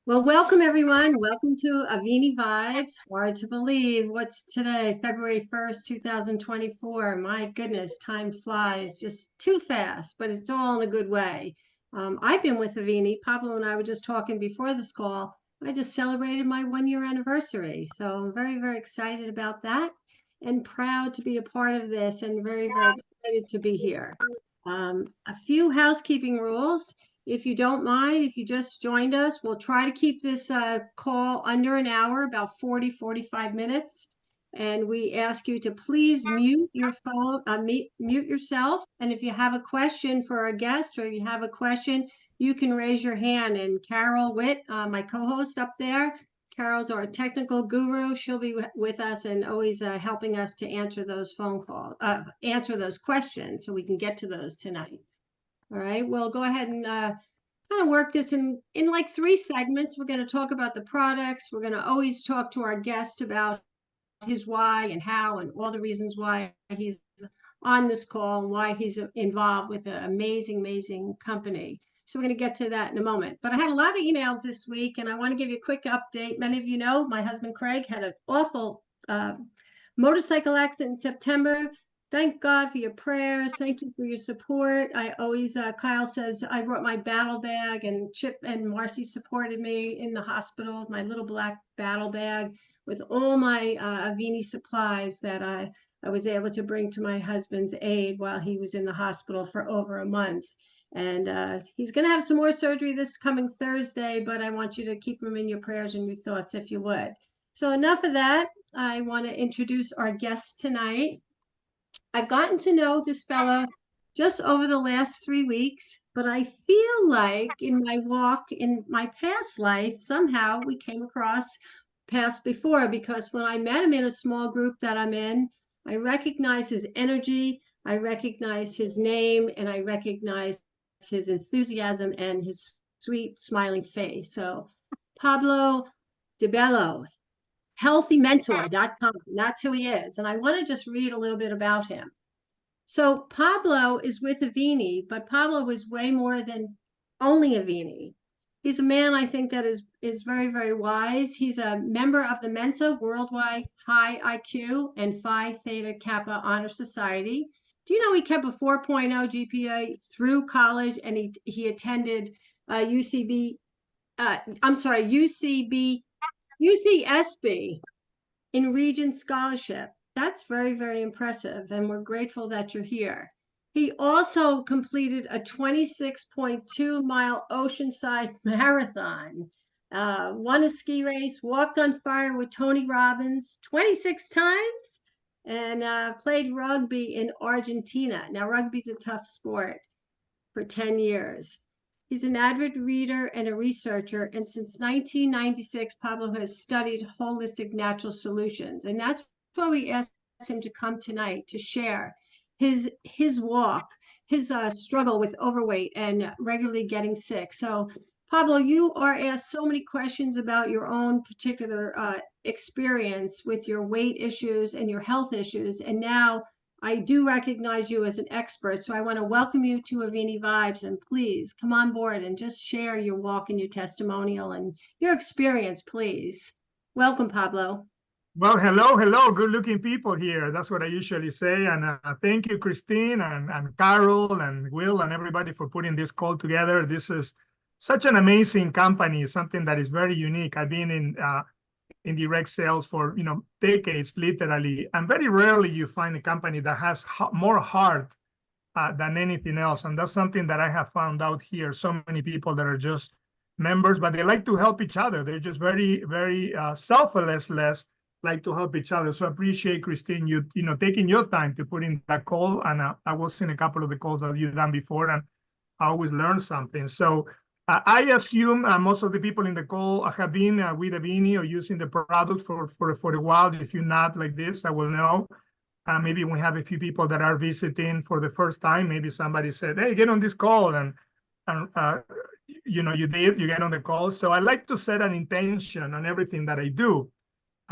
Well, welcome everyone. Welcome to Avini Vibes. Hard to believe what's today, February 1st, 2024. My goodness, time flies just too fast, but it's all in a good way. I've been with Avini. Pablo and I were just talking before this call. I just celebrated my 1 year anniversary. So I'm very, very excited about that and proud to be a part of this and very, very excited to be here. A few housekeeping rules. If you don't mind, if you just joined us, we'll try to keep this call under an hour, about 45 minutes. And we ask you to please mute your phone, mute yourself. And if you have a question for our guest or you have a question, you can raise your hand. And Carol Witt, my co-host up there, Carol's our technical guru. She'll be with us and always helping us to answer those phone calls, answer those questions so we can get to those tonight. All right, we'll go ahead and kind of work this in like 3 segments. We're going to talk about the products. We're going to always talk to our guest about his why and how and all the reasons why he's on this call and why he's involved with an amazing, amazing company. So we're going to get to that in a moment. But I had a lot of emails this week, and I want to give you a quick update. Many of you know my husband Craig had an awful motorcycle accident in September. Thank God for your prayers. Thank you for your support. I always, Kyle says, I brought my battle bag, and Chip and Marcy supported me in the hospital, my little black battle bag with all my Avini supplies that I was able to bring to my husband's aid while he was in the hospital for over a month. And he's going to have some more surgery this coming Thursday, but I want you to keep him in your prayers and your thoughts if you would. So enough of that. I want to introduce our guest tonight. I've gotten to know this fella just over the last 3 weeks, but I feel like in my walk in my past life, somehow we came across past before because when I met him in a small group that I'm in, I recognize his energy, I recognize his name, and I recognize his enthusiasm and his sweet smiling face. So Pablo Dibello, healthymentor.com. That's who he is. And I want to just read a little bit about him. So Pablo is with Avini, but Pablo is way more than only Avini. He's a man I think that is very, very wise. He's a member of the Mensa Worldwide High IQ and Phi Theta Kappa Honor Society. Do you know he kept a 4.0 GPA through college, and he attended UCB, UCSB in Regent Scholarship. That's very, very impressive, and we're grateful that you're here. He also completed a 26.2-mile oceanside marathon, won a ski race, walked on fire with Tony Robbins 26 times, and played rugby in Argentina. Now, rugby's a tough sport for 10 years. He's an avid reader and a researcher, and since 1996, Pablo has studied holistic natural solutions, and that's why we asked him to come tonight to share his walk, his struggle with overweight and regularly getting sick. So, Pablo, you are asked so many questions about your own particular experience with your weight issues and your health issues, and now I do recognize you as an expert, so I want to welcome you to Avini Vibes, and please come on board and just share your walk and your testimonial and your experience, please. Welcome, Pablo. Well, hello, good-looking people here. That's what I usually say. And thank you, Christine and Carol and Will and everybody for putting this call together. This is such an amazing company, something that is very unique. I've been in direct sales for decades, literally, and very rarely you find a company that has more heart than anything else. And that's something that I have found out here. So many people that are just members, but they like to help each other. They're just very, very selfless, like to help each other. So I appreciate, Christine, you taking your time to put in that call. And I was in a couple of the calls that you've done before, and I always learn something. So I assume most of the people in the call have been with Avini or using the product for a while. If you're not like this, I will know. Maybe we have a few people that are visiting for the first time. Maybe somebody said, hey, get on this call. And you get on the call. So I like to set an intention on everything that I do.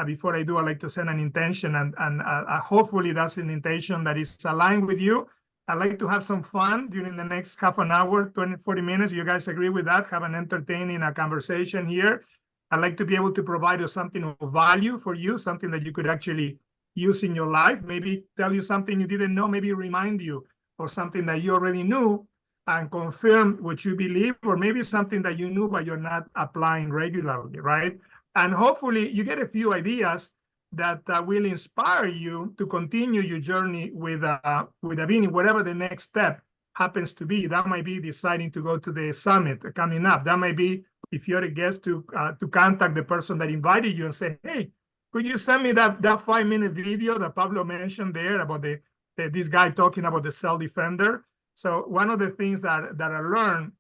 Before I do, I like to set an intention, and hopefully that's an intention that is aligned with you I like to have some fun during the next half an hour, 20, 40 minutes. You guys agree with that? Have an entertaining conversation here. I like to be able to provide you something of value for you, something that you could actually use in your life. Maybe tell you something you didn't know, maybe remind you or something that you already knew and confirm what you believe, or maybe something that you knew but you're not applying regularly, right? And hopefully you get a few ideas that will inspire you to continue your journey with Avini, whatever the next step happens to be. That might be deciding to go to the summit coming up. That might be, if you're a guest, to contact the person that invited you and say, hey, could you send me that 5-minute video that Pablo mentioned there about this guy talking about the Cell Defender? So one of the things that I learned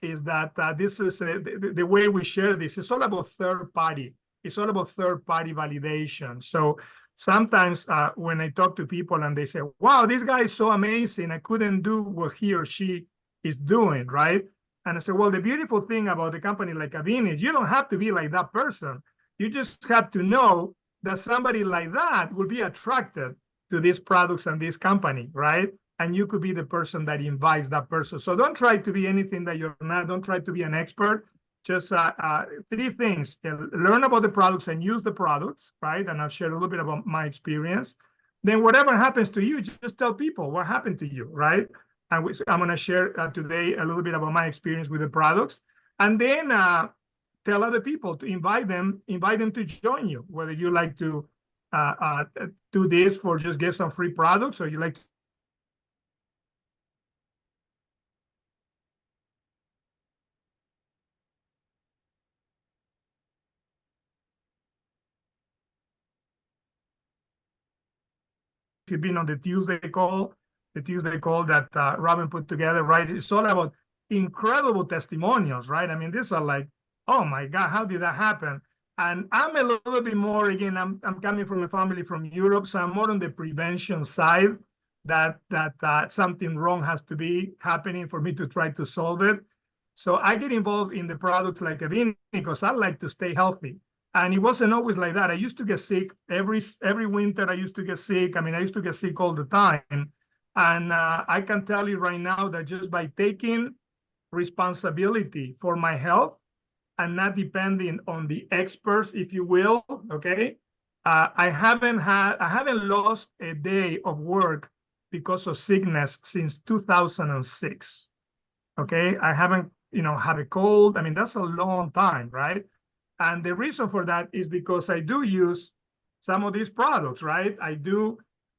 is that this is the way we share this. It's all about third party. It's all about third party validation. So sometimes when I talk to people and they say, wow, this guy is so amazing, I couldn't do what he or she is doing, right? And I say, well, the beautiful thing about the company like Avini is you don't have to be like that person. You just have to know that somebody like that will be attracted to these products and this company, right? And you could be the person that invites that person. So don't try to be anything that you're not. Don't try to be an expert. Just 3 things: learn about the products and use the products, right? And I'll share a little bit about my experience. Then whatever happens to you, just tell people what happened to you, right? And I'm going to share today a little bit about my experience with the products. And then tell other people to invite them to join you, whether you like to do this for just get some free products, or you like you've been on the Tuesday call that Robin put together, right? It's all about incredible testimonials, right? I mean, these are like, oh my God, how did that happen? And I'm a little bit more, again, I'm coming from a family from Europe, so I'm more on the prevention side, that something wrong has to be happening for me to try to solve it. So I get involved in the products like Avini because I like to stay healthy. And it wasn't always like that. I used to get sick every winter. I used to get sick. I mean, I used to get sick all the time. And I can tell you right now that just by taking responsibility for my health and not depending on the experts, if you will, okay, I haven't lost a day of work because of sickness since 2006. Okay, I haven't, had a cold. I mean, that's a long time, right? And the reason for that is because I do use some of these products, right?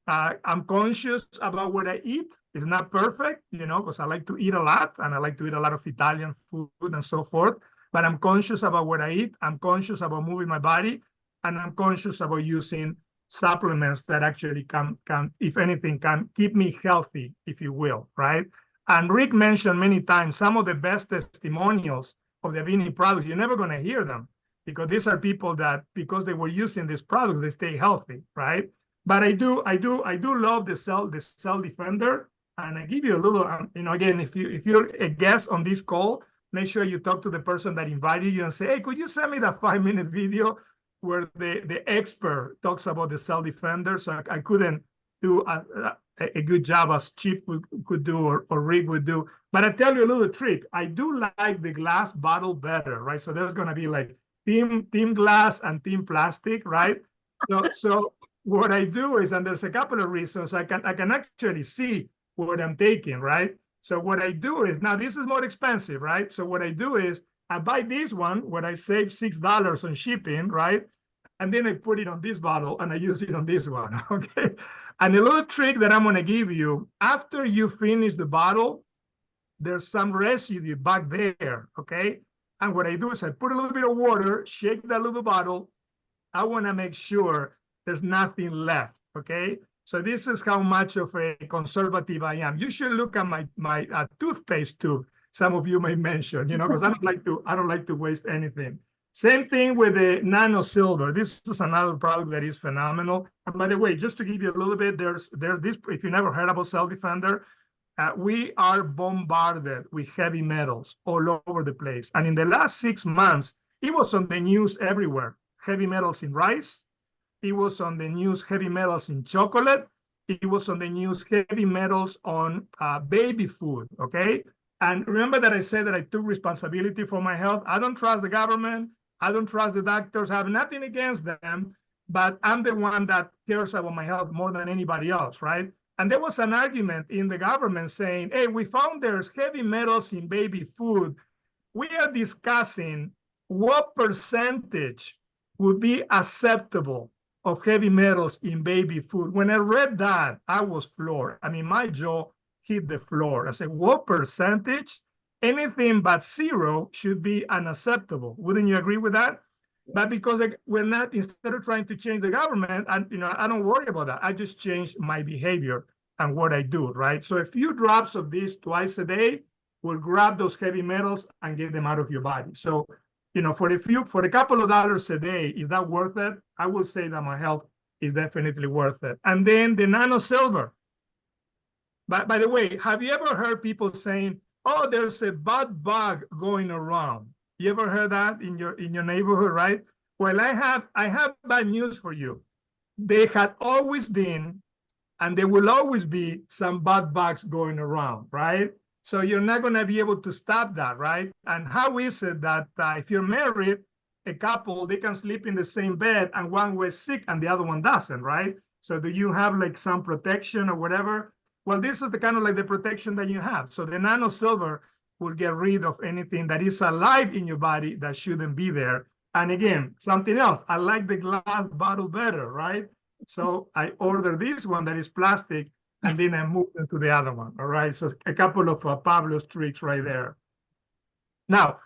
I'm conscious about what I eat. It's not perfect, because I like to eat a lot and I like to eat a lot of Italian food and so forth. But I'm conscious about what I eat. I'm conscious about moving my body, and I'm conscious about using supplements that actually can, if anything, can keep me healthy, if you will, right? And Rick mentioned many times some of the best testimonials of the Avini products. You're never going to hear them, because these are people that, because they were using these products, they stay healthy, right? But I do love the cell defender, and I give you a little, again, if you're a guest on this call, make sure you talk to the person that invited you and say, hey, could you send me that 5-minute video where the expert talks about the cell defender? So I couldn't do a good job as Chip could do, or Rick would do. But I tell you a little trick. I do like the glass bottle better, right? So there's going to be like team glass and team plastic, right? So what I do is, and there's a couple of reasons, I can actually see what I'm taking, right? So what I do is, now this is more expensive, right? So what I do is I buy this one where I save $6 on shipping, right? And then I put it on this bottle and I use it on this one, okay? And a little trick that I'm gonna give you, after you finish the bottle, there's some residue back there, okay? And what I do is I put a little bit of water, shake that little bottle. I wanna make sure there's nothing left, okay? So this is how much of a conservative I am. You should look at my toothpaste tube. Some of you may mention, because I don't like to waste anything. Same thing with the nano silver. This is another product that is phenomenal. And by the way, just to give you a little bit, there's this. If you never heard about Cell Defender, we are bombarded with heavy metals all over the place. And in the last 6 months, it was on the news everywhere. Heavy metals in rice. It was on the news, heavy metals in chocolate. it was on the news, heavy metals on baby food, okay? And remember that I said that I took responsibility for my health. I don't trust the government. I don't trust the doctors. I have nothing against them, but I'm the one that cares about my health more than anybody else, right? And there was an argument in the government saying, hey, we found there's heavy metals in baby food. We are discussing what percentage would be acceptable of heavy metals in baby food. When I read that, I was floored. I mean, my jaw hit the floor. I said, what percentage? Anything but zero should be unacceptable. Wouldn't you agree with that? But because we're not, instead of trying to change the government, and I don't worry about that. I just change my behavior and what I do, right? So a few drops of this twice a day will grab those heavy metals and get them out of your body. So, for a couple of dollars a day, is that worth it? I will say that my health is definitely worth it. And then the nano silver. By the way, have you ever heard people saying, oh, there's a bad bug going around? You ever heard that in your neighborhood, right? Well, I have bad news for you. There had always been, and there will always be, some bad bugs going around, right? So you're not going to be able to stop that, right? And how is it that if you're married, a couple, they can sleep in the same bed and one was sick and the other one doesn't, right? So do you have like some protection or whatever? Well, this is the kind of like the protection that you have. So the nano silver will get rid of anything that is alive in your body that shouldn't be there. And again, something else, I like the glass bottle better, right? So I ordered this one that is plastic, and then I moved into the other one, all right? So a couple of Pablo's tricks right there. Now,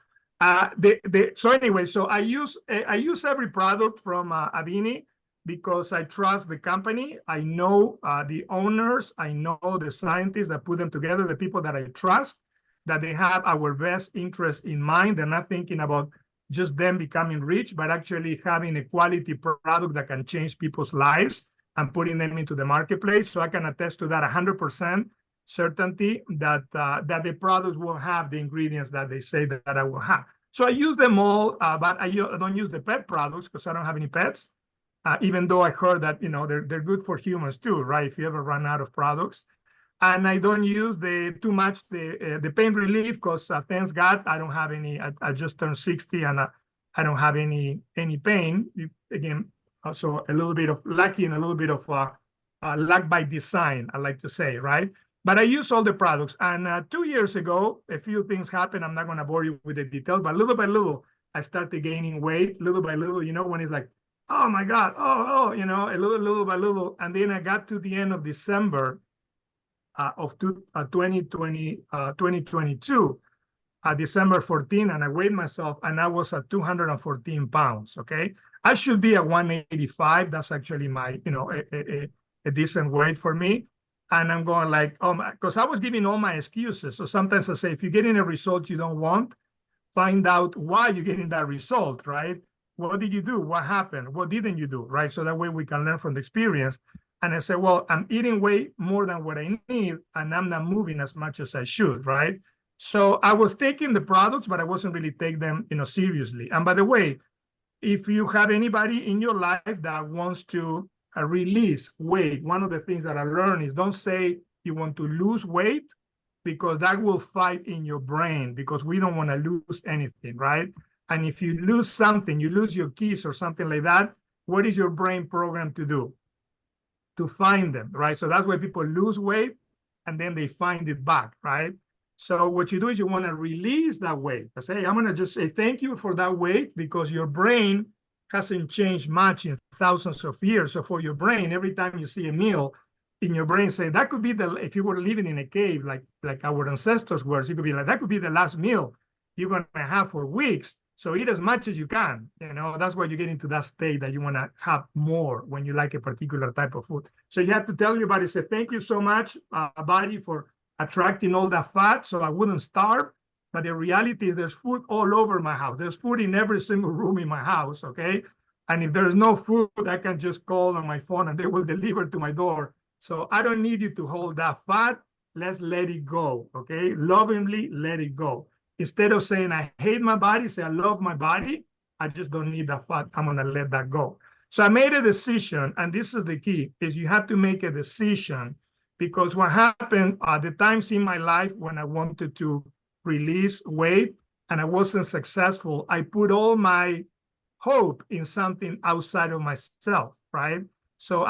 so anyway, so I use every product from Avini because I trust the company. I know the owners. I know the scientists that put them together, the people that I trust, that they have our best interest in mind. They're not thinking about just them becoming rich, but actually having a quality product that can change people's lives and putting them into the marketplace. So I can attest to that 100% certainty that the products will have the ingredients that they say that I will have. So I use them all, but I don't use the pet products because I don't have any pets, even though I heard that, they're good for humans too, right? If you ever run out of products. And I don't use too much the pain relief because thanks God I don't have any. I just turned 60 and I don't have any pain. Again, so a little bit of lucky and a little bit of luck by design, I like to say, right? But I use all the products. And 2 years ago, a few things happened. I'm not going to bore you with the details, but little by little, I started gaining weight. Little by little, when it's like, oh my God, a little by little. And then I got to the end of December of 2022, December 14, and I weighed myself, and I was at 214 pounds, okay? I should be at 185. That's actually my, a decent weight for me. And I'm going like, oh my, because I was giving all my excuses. So sometimes I say, if you're getting a result you don't want, find out why you're getting that result, right? What did you do? What happened? What didn't you do, right? So that way we can learn from the experience. And I said, well, I'm eating way more than what I need, and I'm not moving as much as I should, right? So I was taking the products, but I wasn't really taking them, seriously. And by the way, if you have anybody in your life that wants to release weight, one of the things that I learned is don't say you want to lose weight, because that will fight in your brain, because we don't want to lose anything, right? And if you lose something, you lose your keys or something like that, what is your brain programmed to do? To find them, right? So that's why people lose weight and then they find it back, right? So what you do is you want to release that weight. I say, I'm going to just say thank you for that weight, because your brain hasn't changed much in thousands of years. So for your brain, every time you see a meal in your brain, say that could be if you were living in a cave like our ancestors were, you could be like, that could be the last meal you're going to have for weeks. So eat as much as you can. That's why you get into that state that you want to have more when you like a particular type of food. So you have to tell your body, say, thank you so much, body, for attracting all that fat so I wouldn't starve. But the reality is there's food all over my house. There's food in every single room in my house, okay? And if there's no food, I can just call on my phone and they will deliver to my door. So I don't need you to hold that fat. Let's let it go, okay? Lovingly let it go. Instead of saying, I hate my body, say, I love my body. I just don't need that fat. I'm going to let that go. So I made a decision, and this is the key, is you have to make a decision, because what happened at the times in my life when I wanted to release weight and I wasn't successful, I put all my hope in something outside of myself, right? So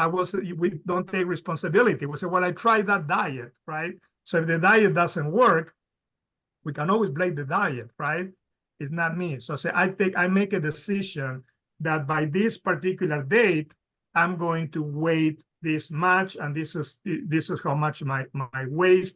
we don't take responsibility. We say, well, I tried that diet, right? So if the diet doesn't work, we can always blame the diet, right? It's not me. So say I make a decision that by this particular date, I'm going to weight this much, and this is how much my waist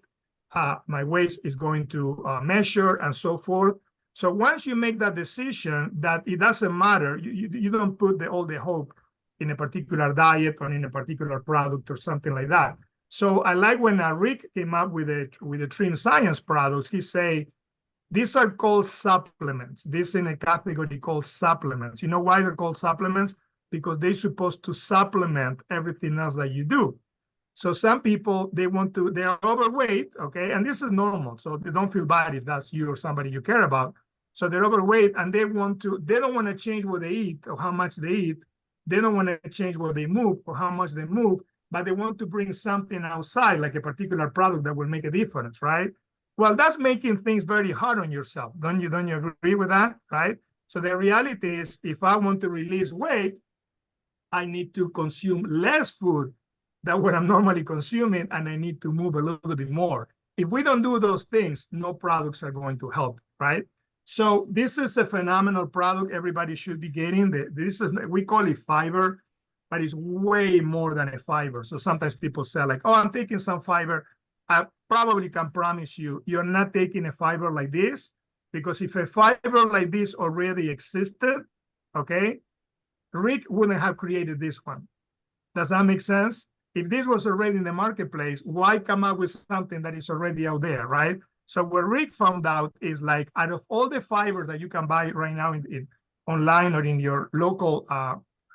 is going to measure, and so forth. So once you make that decision, that it doesn't matter, you don't put all the hope in a particular diet or in a particular product or something like that. So I like when Rick came up with the Trim Science products. He say these are called supplements. This in a category called supplements. You know why they're called supplements? Because they're supposed to supplement everything else that you do. So some people, they are overweight, okay? And this is normal. So they don't feel bad if that's you or somebody you care about. So they're overweight and they don't want to change what they eat or how much they eat. They don't want to change what they move or how much they move, but they want to bring something outside, like a particular product that will make a difference, right? Well, that's making things very hard on yourself. Don't you agree with that, right? So the reality is, if I want to release weight, I need to consume less food than what I'm normally consuming, and I need to move a little bit more. If we don't do those things, no products are going to help, right? So this is a phenomenal product everybody should be getting. We call it fiber, but it's way more than a fiber. So sometimes people say like, oh, I'm taking some fiber. I probably can promise you, you're not taking a fiber like this, because if a fiber like this already existed, okay, Rick wouldn't have created this one. Does that make sense? If this was already in the marketplace, why come up with something that is already out there, right? So what Rick found out is, like, out of all the fibers that you can buy right now in online or in your local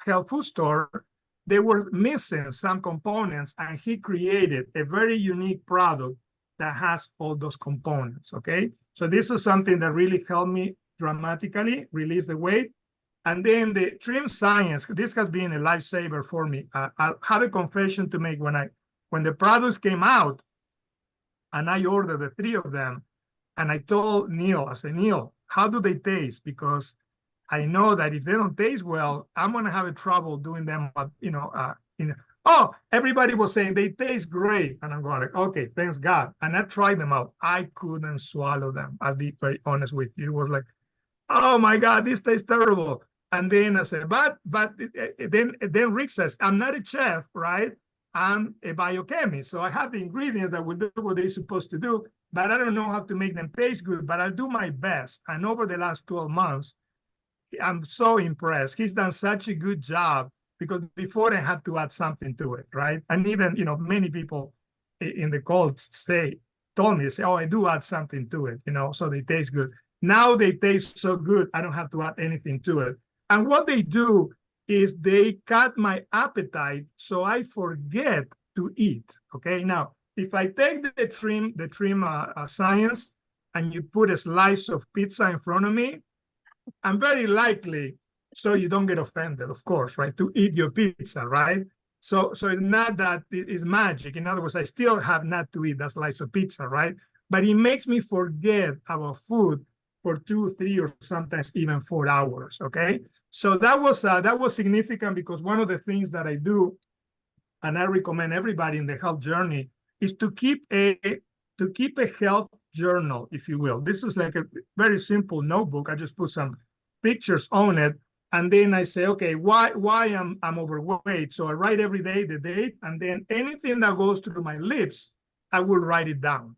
health food store, they were missing some components, and he created a very unique product that has all those components, okay? So this is something that really helped me dramatically release the weight. And then the Trim Science, this has been a lifesaver for me. I have a confession to make. When the products came out, and I ordered the 3 of them, and I told Neil, I said, Neil, how do they taste? Because I know that if they don't taste well, I'm going to have a trouble doing them, oh, everybody was saying they taste great. And I'm going like, okay, thanks God. And I tried them out. I couldn't swallow them. I'll be very honest with you. It was like, oh my God, this tastes terrible. And then I said, but then Rick says, I'm not a chef, right? I'm a biochemist. So I have the ingredients that will do what they're supposed to do, but I don't know how to make them taste good, but I'll do my best. And over the last 12 months, I'm so impressed. He's done such a good job, because before I had to add something to it, right? And even, many people in the call told me, oh, I do add something to it, so they taste good. Now they taste so good, I don't have to add anything to it. And what they do is they cut my appetite so I forget to eat, okay? Now, if I take the Trim Science and you put a slice of pizza in front of me, I'm very likely, so you don't get offended, of course, right, to eat your pizza, right? So it's not that it is magic. In other words, I still have not to eat that slice of pizza, right? But it makes me forget about food for 2, 3, or sometimes even 4 hours, okay? So that was significant, because one of the things that I do, and I recommend everybody in the health journey, is to keep a health journal, if you will. This is like a very simple notebook. I just put some pictures on it, and then I say, okay, why I'm overweight. So I write every day the date, and then anything that goes through my lips, I will write it down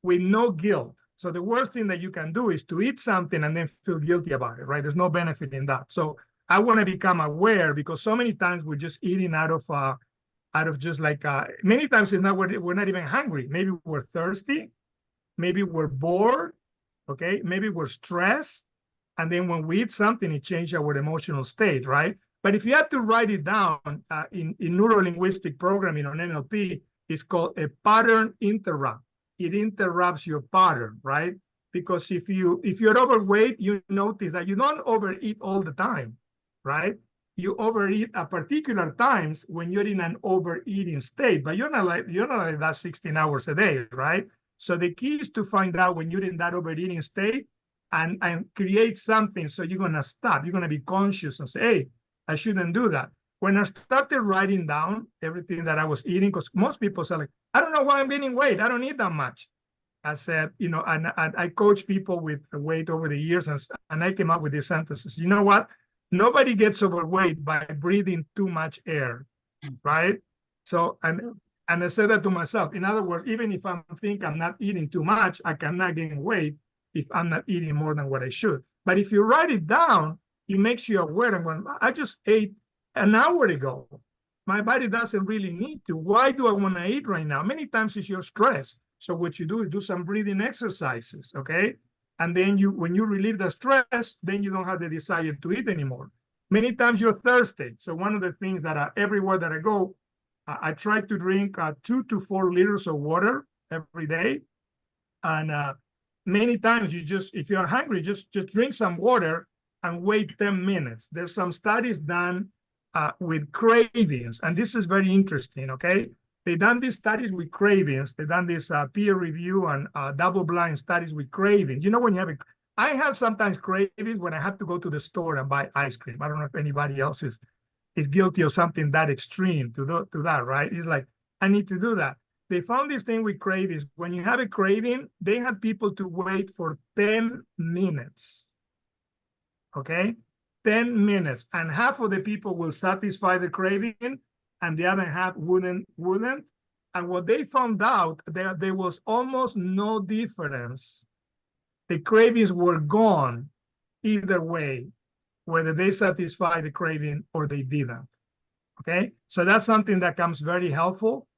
with no guilt. So the worst thing that you can do is to eat something and then feel guilty about it, right? There's no benefit in that. So I want to become aware, because so many times we're just eating out of just like, many times it's not, we're not even hungry. Maybe we're thirsty. Maybe we're bored, okay? Maybe we're stressed. And then when we eat something, it changes our emotional state, right? But if you have to write it down, in neuro-linguistic programming on NLP, it's called a pattern interrupt. It interrupts your pattern, right? Because if you're overweight, you notice that you don't overeat all the time, right? you overeat at particular times when you're in an overeating state, but you're not like that 16 hours a day, right? So the key is to find out when you're in that overeating state and create something. So you're going to stop. You're going to be conscious and say, hey, I shouldn't do that. When I started writing down everything that I was eating, because most people say, like, I don't know why I'm gaining weight. I don't eat that much. I said, you know, and I coach people with weight over the years, and I came up with these sentences. You know what? Nobody gets overweight by breathing too much air, right? So, and I said that to myself. In other words, even if I think I'm not eating too much, I cannot gain weight if I'm not eating more than what I should. But if you write it down, it makes you aware. And when I just ate an hour ago, my body doesn't really need to. Why do I want to eat right now? Many times it's your stress. So what you do is do some breathing exercises, okay? And then when you relieve the stress, then you don't have the desire to eat anymore. Many times you're thirsty. So one of the things that everywhere that I go, I try to drink 2 to 4 liters of water every day. And many times if you're hungry, just drink some water and wait 10 minutes. There's some studies done with cravings, and this is very interesting, okay? They've done these studies with cravings. They've done this peer review and double-blind studies with cravings. You know, when you have I have sometimes cravings when I have to go to the store and buy ice cream. I don't know if anybody else is guilty of something that extreme to that, right? It's like, I need to do that. They found this thing with cravings. When you have a craving, they had people to wait for 10 minutes, okay? 10 minutes, and half of the people will satisfy the craving, and the other half wouldn't. And what they found out, there was almost no difference. The cravings were gone either way, whether they satisfy the craving or they didn't. Okay, so that's something that comes very helpful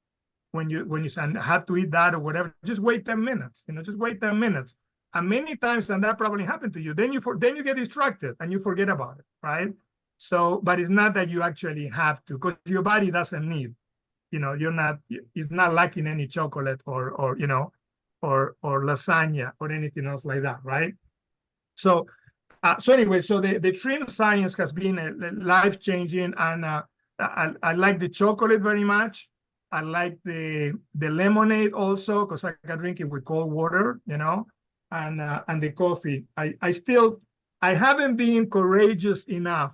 when you say, I have to eat that or whatever. Just wait 10 minutes. You know, just wait 10 minutes. And many times, and that probably happened to you, then you get distracted and you forget about it, right? So, but it's not that you actually have to, because your body doesn't need, you know, it's not lacking any chocolate or you know, or lasagna or anything else like that, right? So, anyway, so the trim science has been life-changing, and I like the chocolate very much. I like the lemonade also, because I can drink it with cold water, you know, and the coffee. I haven't been courageous enough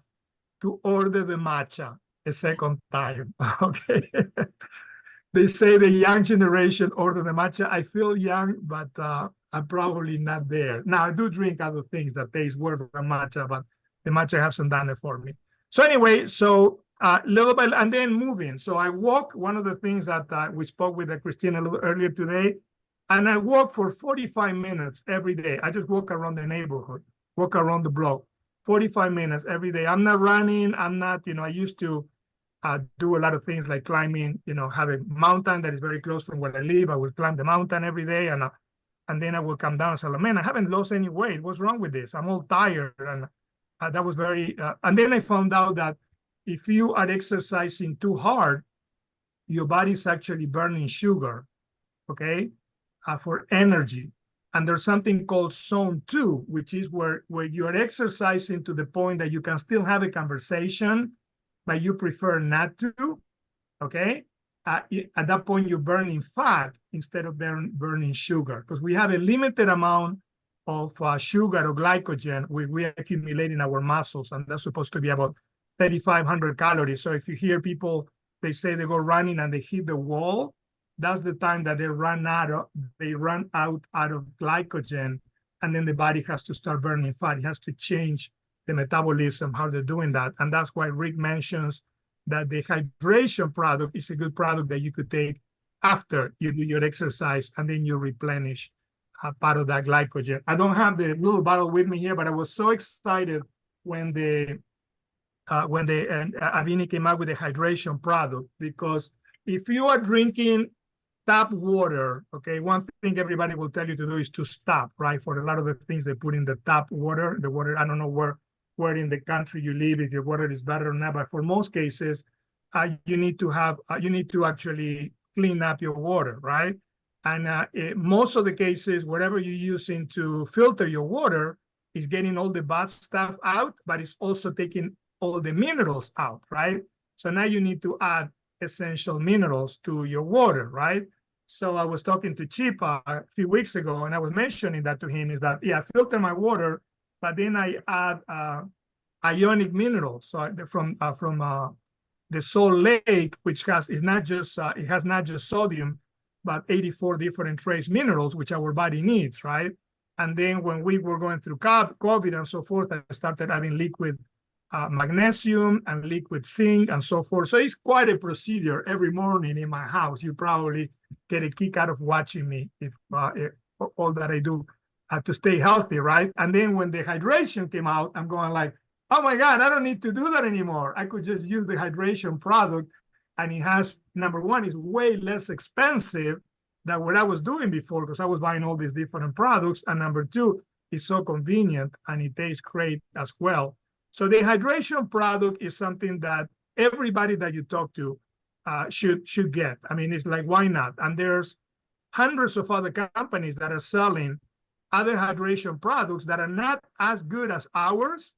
to order the matcha a second time. Okay. They say the young generation order the matcha. I feel young, but I'm probably not there. Now, I do drink other things that taste worse than matcha, but the matcha hasn't done it for me. So anyway, so little bit, and then moving. So I walk, one of the things that we spoke with Christina a little earlier today, and I walk for 45 minutes every day. I just walk around the neighborhood, walk around the block, 45 minutes every day. I'm not running. I'm not, you know, I used to do a lot of things like climbing, you know, have a mountain that is very close from where I live. I will climb the mountain every day, and then I will come down and say, man, I haven't lost any weight. What's wrong with this? I'm all tired. And that was very, and then I found out that if you are exercising too hard, your body's actually burning sugar, okay, for energy. And there's something called zone 2, which is where you are exercising to the point that you can still have a conversation, but you prefer not to, okay? At that point, you're burning fat instead of burning sugar, because we have a limited amount of sugar or glycogen we accumulate in our muscles, and that's supposed to be about 3,500 calories. So if you hear people, they say they go running and they hit the wall, that's the time that they run out of glycogen, and then the body has to start burning fat. It has to change the metabolism, how they're doing that. And that's why Rick mentions that the hydration product is a good product that you could take after you do your exercise, and then you replenish part of that glycogen. I don't have the little bottle with me here, but I was so excited when Avini came out with the hydration product, because if you are drinking tap water, okay, one thing everybody will tell you to do is to stop, right? For a lot of the things they put in the tap water, I don't know where in the country you live, if your water is better or not, but for most cases, you need to actually clean up your water, right? And most of the cases, whatever you're using to filter your water is getting all the bad stuff out, but it's also taking all the minerals out, right? So now you need to add essential minerals to your water, right? So I was talking to Chip a few weeks ago, and I was mentioning that to him, is that, yeah, I filter my water, but then I add ionic minerals. So from the Salt Lake, which is not just it has not just sodium, but 84 different trace minerals, which our body needs, right? And then when we were going through COVID and so forth, I started adding liquid magnesium and liquid zinc and so forth. So it's quite a procedure every morning in my house. You probably get a kick out of watching me if all that I do to stay healthy, right? And then when the hydration came out, I'm going like, oh my God, I don't need to do that anymore. I could just use the hydration product, and it has, number one, is way less expensive than what I was doing before, because I was buying all these different products. And number two, it's so convenient and it tastes great as well. So the hydration product is something that everybody that you talk to should get. I mean, it's like, why not? And there's hundreds of other companies that are selling other hydration products that are not as good as ours,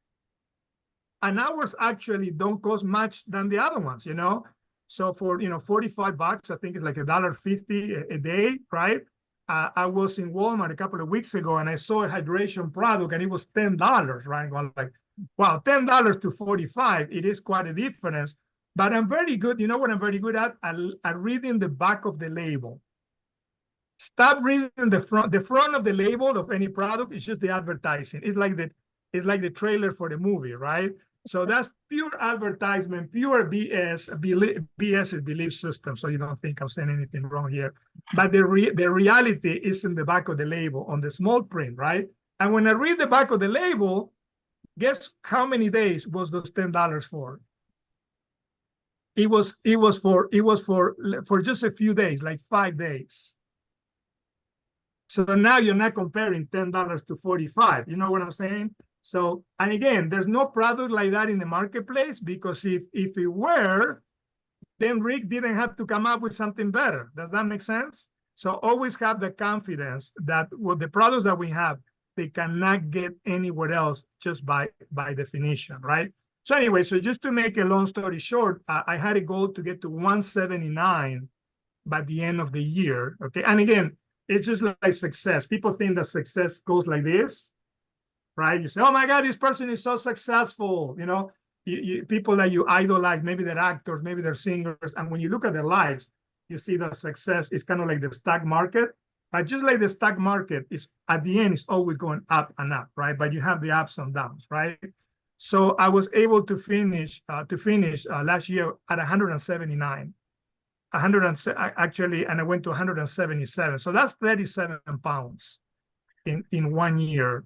and ours actually don't cost much than the other ones, you know. So for, you know, $45, I think it's like $1.50 a day, right? I was in Walmart a couple of weeks ago, and I saw a hydration product, and it was $10, right? I'm like, wow, $10 to 45, it is quite a difference. But I'm very good, you know what I'm very good at? At reading the back of the label. Stop reading the front. The front of the label of any product is just the advertising. It's like the trailer for the movie, right? So that's pure advertisement, pure BS. BS is belief system. So you don't think I'm saying anything wrong here. But the reality is in the back of the label on the small print, right? And when I read the back of the label, guess how many days was those $10 for? It was for just a few days, like 5 days. So now you're not comparing $10 to 45. You know what I'm saying? So, and again, there's no product like that in the marketplace, because if it were, then Rick didn't have to come up with something better. Does that make sense? So always have the confidence that with the products that we have, they cannot get anywhere else just by definition, right? So anyway, so just to make a long story short, I had a goal to get to 179 by the end of the year, okay? And again, it's just like success. People think that success goes like this, right? You say, oh my God, this person is so successful. You know, people that you idolize, maybe they're actors, maybe they're singers. And when you look at their lives, you see that success is kind of like the stock market. But just like the stock market, is at the end, it's always going up and up, right? But you have the ups and downs, right? So I was able to finish last year at 179. Actually, and I went to 177. So that's 37 pounds in 1 year.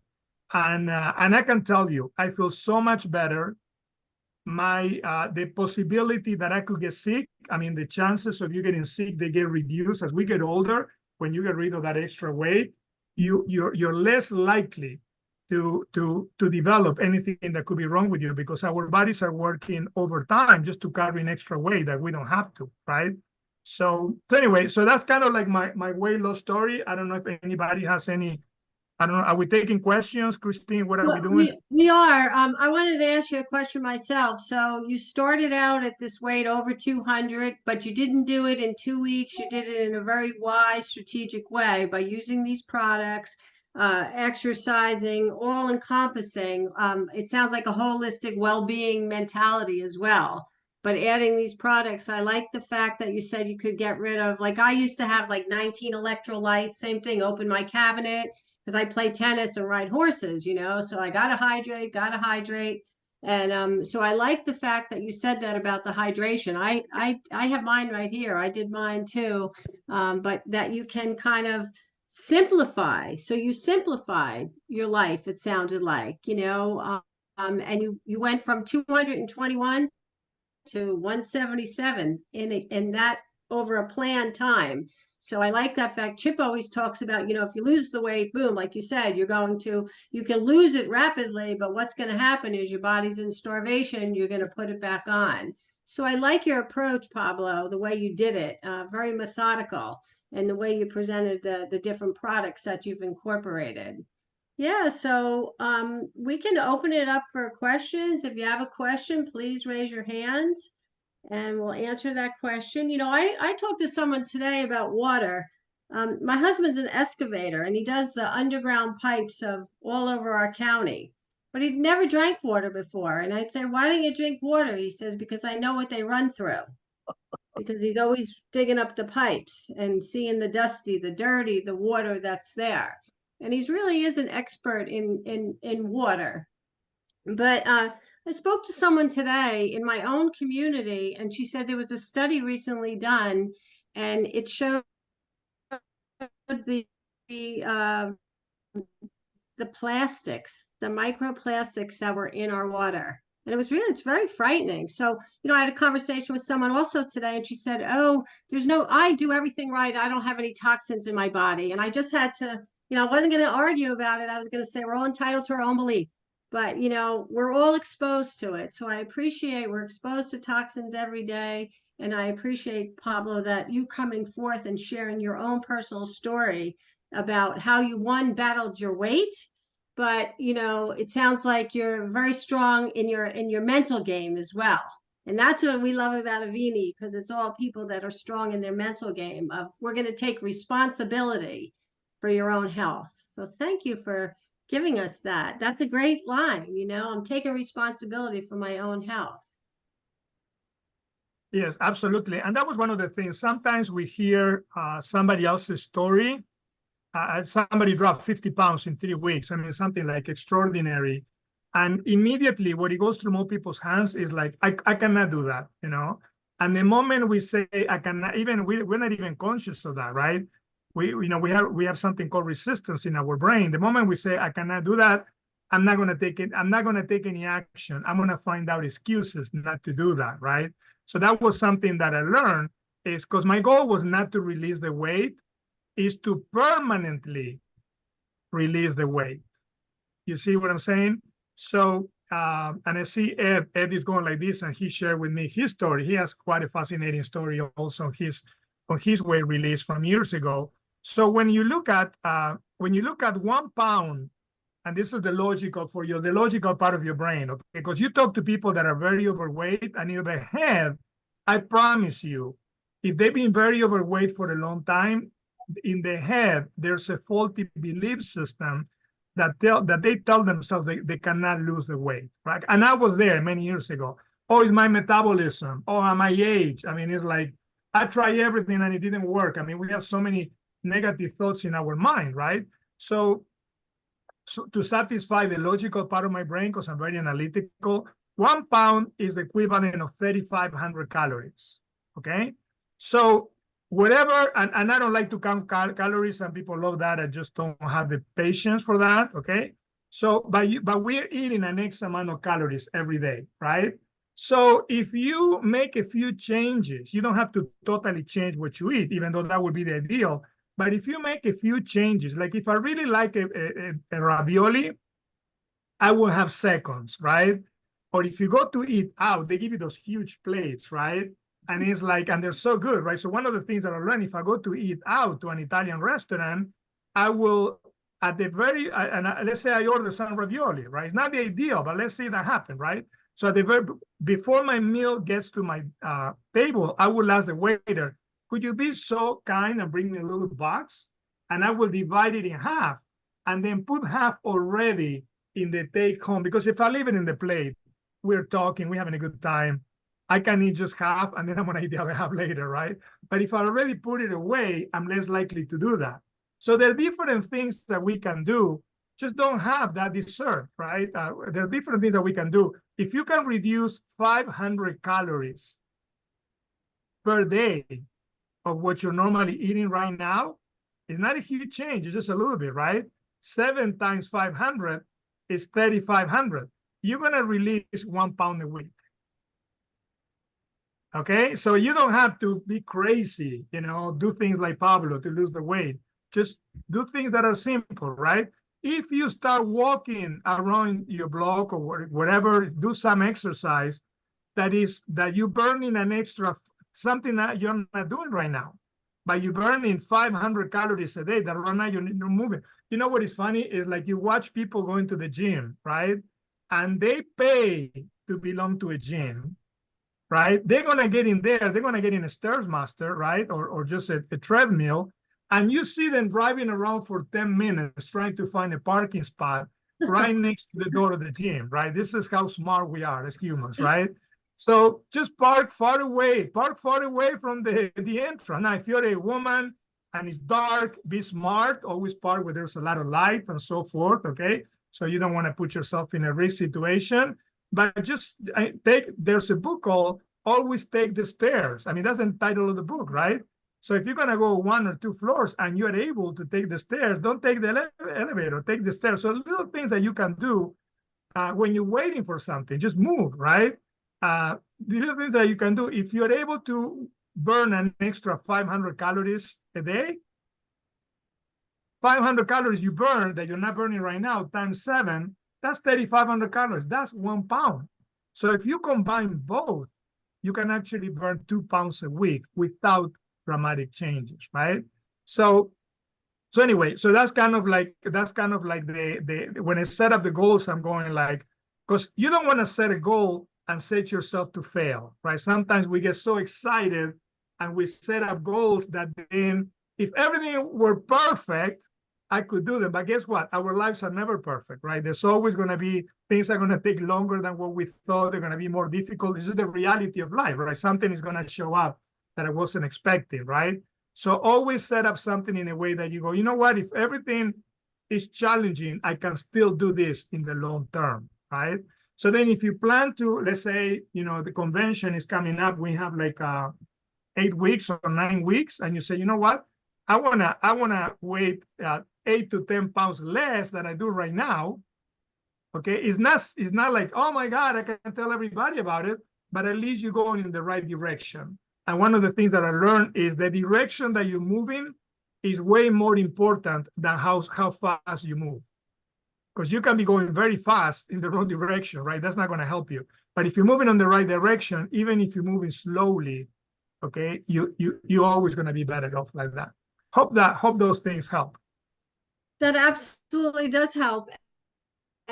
And I can tell you, I feel so much better. The possibility that I could get sick, I mean, the chances of you getting sick, they get reduced as we get older. When you get rid of that extra weight, you're less likely to develop anything that could be wrong with you, because our bodies are working overtime just to carry an extra weight that we don't have to, right? So anyway, so that's kind of like my weight loss story. I don't know if anybody has any. I don't know. Are we taking questions, Christine? What are we doing? We are. I wanted to ask you a question myself. So you started out at this weight over 200, but you didn't do it in 2 weeks. You did it in a very wise, strategic way by using these products, exercising, all encompassing. It sounds like a holistic well-being mentality as well. But adding these products, I like the fact that you said you could get rid of, like I used to have like 19 electrolytes, same thing, open my cabinet because I play tennis and ride horses, you know, so I gotta hydrate. And so I like the fact that you said that about the hydration. I have mine right here. I did mine too. But that you can kind of simplify. So you simplified your life, it sounded like, you know, and you went from 221 to 177 in that over a planned time. So I like that fact. Chip always talks about, you know, if you lose the weight, boom, like you said, you can lose it rapidly, but what's going to happen is your body's in starvation, you're going to put it back on. So I like your approach, Pablo, the way you did it, very methodical, and the way you presented the different products that you've incorporated. Yeah, so we can open it up for questions. If you have a question, please raise your hand and we'll answer that question. You know, I talked to someone today about water. My husband's an excavator and he does the underground pipes of all over our county, but he'd never drank water before. And I'd say, "Why don't you drink water?" He says, "Because I know what they run through." Because he's always digging up the pipes and seeing the dusty, the dirty, the water that's there. And he's really is an expert in water. But I spoke to someone today in my own community, and she said there was a study recently done, and it showed the the uh, the plastics, the microplastics that were in our water. And it's very frightening. So, you know, I had a conversation with someone also today, and she said, "Oh, I do everything right. I don't have any toxins in my body." And I just had to, you know, I wasn't going to argue about it. I was going to say we're all entitled to our own belief. But, you know, we're all exposed to it. So I appreciate we're exposed to toxins every day. And I appreciate, Pablo, that you coming forth and sharing your own personal story about how you one battled your weight, but you know it sounds like you're very strong in your mental game as well. And that's what we love about Avini, because it's all people that are strong in their mental game of we're going to take responsibility for your own health. So thank you for giving us that. That's a great line. You know, I'm taking responsibility for my own health. Yes, absolutely. And that was one of the things. Sometimes we hear somebody else's story. Somebody dropped 50 pounds in 3 weeks. I mean, something like extraordinary. And immediately what it goes through more people's hands is like, I cannot do that, you know? And the moment we say, I cannot, even we're not even conscious of that, right? We have something called resistance in our brain. The moment we say, I cannot do that, I'm not going to take it. I'm not going to take any action. I'm going to find out excuses not to do that, right? So that was something that I learned is because my goal was not to release the weight, is to permanently release the weight. You see what I'm saying? So, and I see Ed is going like this, and he shared with me his story. He has quite a fascinating story also on his weight release from years ago. So when you look at 1 pound, and this is the logical part of your brain, okay? Because you talk to people that are very overweight, and in their head, I promise you, if they've been very overweight for a long time, in their head, there's a faulty belief system that they tell themselves they cannot lose the weight, right? And I was there many years ago. Oh, it's my metabolism. Oh, my age. I mean, it's like I tried everything and it didn't work. I mean, we have so many negative thoughts in our mind, right? So to satisfy the logical part of my brain, because I'm very analytical, 1 pound is the equivalent of 3,500 calories. Okay. So whatever, and I don't like to count calories. Some people love that. I just don't have the patience for that. Okay. So, but we're eating an X amount of calories every day, right? So if you make a few changes, you don't have to totally change what you eat, even though that would be the ideal. But if you make a few changes, like if I really like a ravioli, I will have seconds, right? Or if you go to eat out, they give you those huge plates, right? And it's like, and they're so good, right? So one of the things that I learned, if I go to eat out to an Italian restaurant, I will, at the very, let's say I order some ravioli, right? It's not the ideal, but let's say that happened, right? So at the very, before my meal gets to my table, I will ask the waiter, could you be so kind and bring me a little box? And I will divide it in half and then put half already in the take home. Because if I leave it in the plate, we're talking, we're having a good time. I can eat just half and then I'm going to eat the other half later, right? But if I already put it away, I'm less likely to do that. So there are different things that we can do. Just don't have that dessert, right? There are different things that we can do. If you can reduce 500 calories per day of what you're normally eating right now, it's not a huge change. It's just a little bit, right? 7 times 500 is 3,500. You're going to release 1 pound a week. Okay, so you don't have to be crazy, you know, do things like Pablo to lose the weight. Just do things that are simple, right? If you start walking around your block or whatever, do some exercise that you're burning an extra something that you're not doing right now. but you're burning 500 calories a day. That right now you're moving. You know what is funny is like you watch people going to the gym, right? And they pay to belong to a gym, right? They're gonna get in there. They're gonna get in a Stairmaster, right, or just a treadmill, and you see them driving around for 10 minutes trying to find a parking spot right next to the door of the gym, right? This is how smart we are as humans, right? So just park far away from the entrance. Now, if you're a woman and it's dark, be smart, always park where there's a lot of light and so forth, okay? So you don't want to put yourself in a risk situation. But just there's a book called Always Take the Stairs. I mean, that's the title of the book, right? So if you're going to go 1 or 2 floors and you're able to take the stairs, don't take the elevator, take the stairs. So little things that you can do when you're waiting for something, just move, right? The little things that you can do, if you're able to burn an extra 500 calories a day, 500 calories you burn that you're not burning right now times 7, that's 3,500 calories. That's 1 pound. So if you combine both, you can actually burn 2 pounds a week without dramatic changes, right? So anyway, so that's kind of like the when I set up the goals, I'm going like, because you don't want to set a goal and set yourself to fail, right? Sometimes we get so excited and we set up goals that then if everything were perfect, I could do them. But guess what? Our lives are never perfect, right? There's always going to be things are going to take longer than what we thought. They're going to be more difficult. This is the reality of life, right? Something is going to show up that I wasn't expecting, right? So always set up something in a way that you go, you know what? If everything is challenging, I can still do this in the long term, right? So then if you plan to, let's say, you know, the convention is coming up, we have like 8 weeks or 9 weeks, and you say, you know what? I wanna weigh 8 to 10 pounds less than I do right now. Okay, it's not like, oh my God, I can tell everybody about it, but at least you're going in the right direction. And one of the things that I learned is the direction that you're moving is way more important than how fast you move. Because you can be going very fast in the wrong direction, right? That's not going to help you. But if you're moving in the right direction, even if you're moving slowly, okay, you're always going to be better off like that. Hope those things help. That absolutely does help.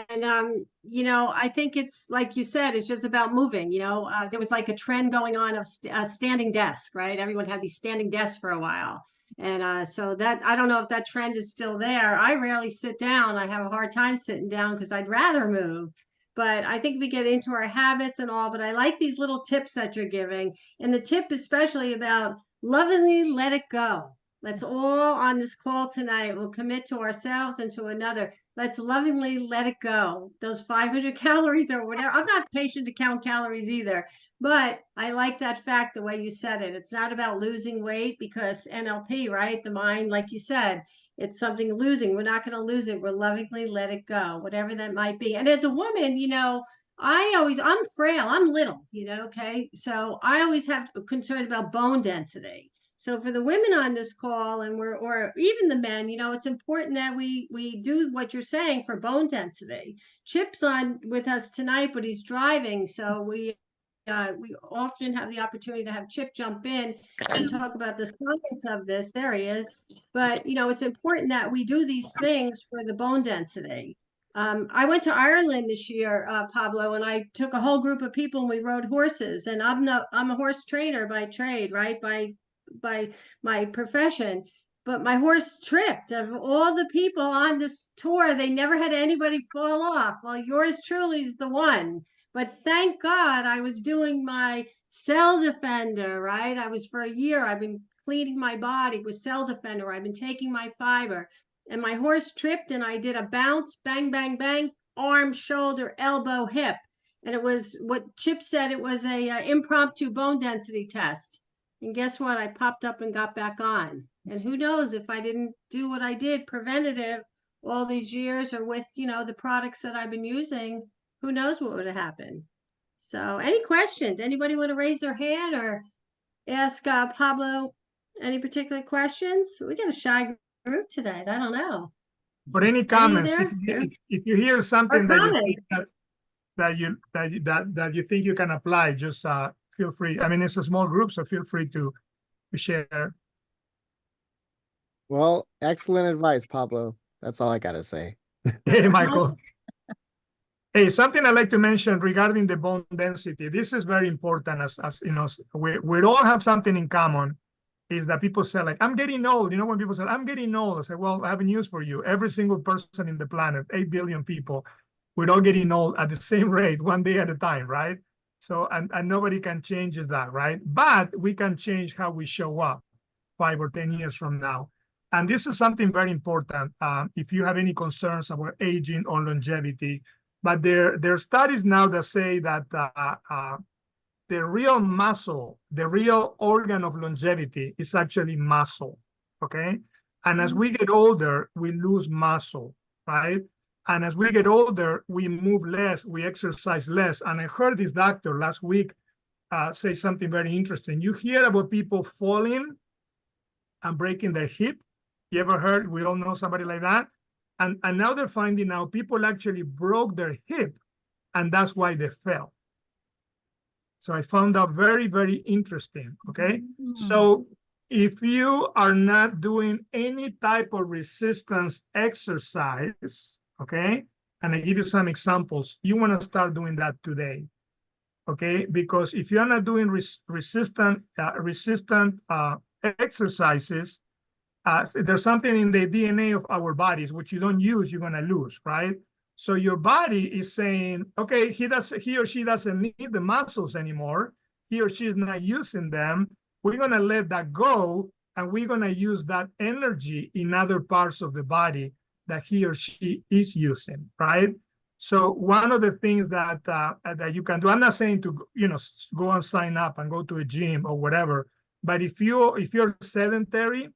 And you know, I think it's like you said, it's just about moving. You know, there was like a trend going on of a standing desk, right? Everyone had these standing desks for a while, and so that I don't know if that trend is still there. I rarely sit down. I have a hard time sitting down because I'd rather move. But I think we get into our habits and all. But I like these little tips that you're giving, and the tip especially about lovingly let it go. Let's all on this call tonight will commit to ourselves and to another. Let's lovingly let it go. Those 500 calories or whatever. I'm not patient to count calories either, but I like that fact the way you said it. It's not about losing weight because NLP, right? The mind, like you said, it's something losing. We're not going to lose it. We're lovingly let it go, whatever that might be. And as a woman, you know, I'm frail, I'm little, you know, okay? So I always have a concern about bone density. So for the women on this call and or even the men, you know, it's important that we do what you're saying for bone density. Chip's on with us tonight, but he's driving. So we often have the opportunity to have Chip jump in and talk about the science of this. There he is. But, you know, it's important that we do these things for the bone density. I went to Ireland this year, Pablo, and I took a whole group of people and we rode horses. And I'm a horse trainer by trade, right? By my profession, but my horse tripped. Of all the people on this tour, they never had anybody fall off. Well, yours truly is the one. But thank God I was doing my Cell Defender, right? I was for a year, I've been cleaning my body with Cell Defender. I've been taking my fiber. And my horse tripped and I did a bounce, bang, bang, bang, arm, shoulder, elbow, hip. And it was what Chip said, it was a impromptu bone density test. And guess what? I popped up and got back on. And who knows if I didn't do what I did preventative all these years or with, you know, the products that I've been using, who knows what would have happened. So any questions? Anybody want to raise their hand or ask Pablo any particular questions? We got a shy group tonight. I don't know. But any Any of comments, there? if you hear Or something that you think comments? that you think you can apply, just feel free. I mean, it's a small group, so feel free to share. Well, excellent advice, Pablo. That's all I gotta say. Hey, Michael. Hey, something I'd like to mention regarding the bone density. This is very important as you know, we all have something in common, is that people say, like, I'm getting old. You know, when people say, I'm getting old, I say, well, I have news for you. Every single person in the planet, 8 billion people, we're all getting old at the same rate, one day at a time, right? So, and nobody can change that, right? But we can change how we show up 5 or 10 years from now. And this is something very important if you have any concerns about aging or longevity. But there are studies now that say that the real muscle, the real organ of longevity is actually muscle, okay? And as we get older, we lose muscle, right? And as we get older, we move less, we exercise less. And I heard this doctor last week say something very interesting. You hear about people falling and breaking their hip. You ever heard? We all know somebody like that. And now they're finding out people actually broke their hip, and that's why they fell. So I found that very, very interesting, okay? So if you are not doing any type of resistance exercise, okay? And I give you some examples, you wanna start doing that today, okay? Because if you're not doing resistant exercises, there's something in the DNA of our bodies which you don't use, you're gonna lose, right? So your body is saying, okay, he or she doesn't need the muscles anymore. He or she is not using them. We're gonna let that go, and we're gonna use that energy in other parts of the body that he or she is using, right? So one of the things that that you can do, I'm not saying to go and sign up and go to a gym or whatever, but if you're sedentary,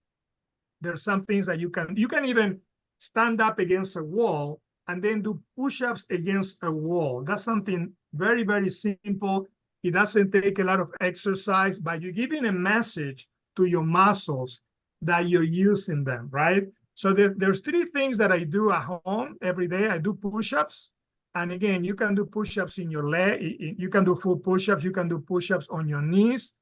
there's some things that you can even stand up against a wall and then do push-ups against a wall. That's something very, very simple. It doesn't take a lot of exercise, but you're giving a message to your muscles that you're using them, right? So there's 3 things that I do at home every day. I do push-ups. And again, you can do push-ups in your leg. You can do full push-ups. You can do push-ups on your knees.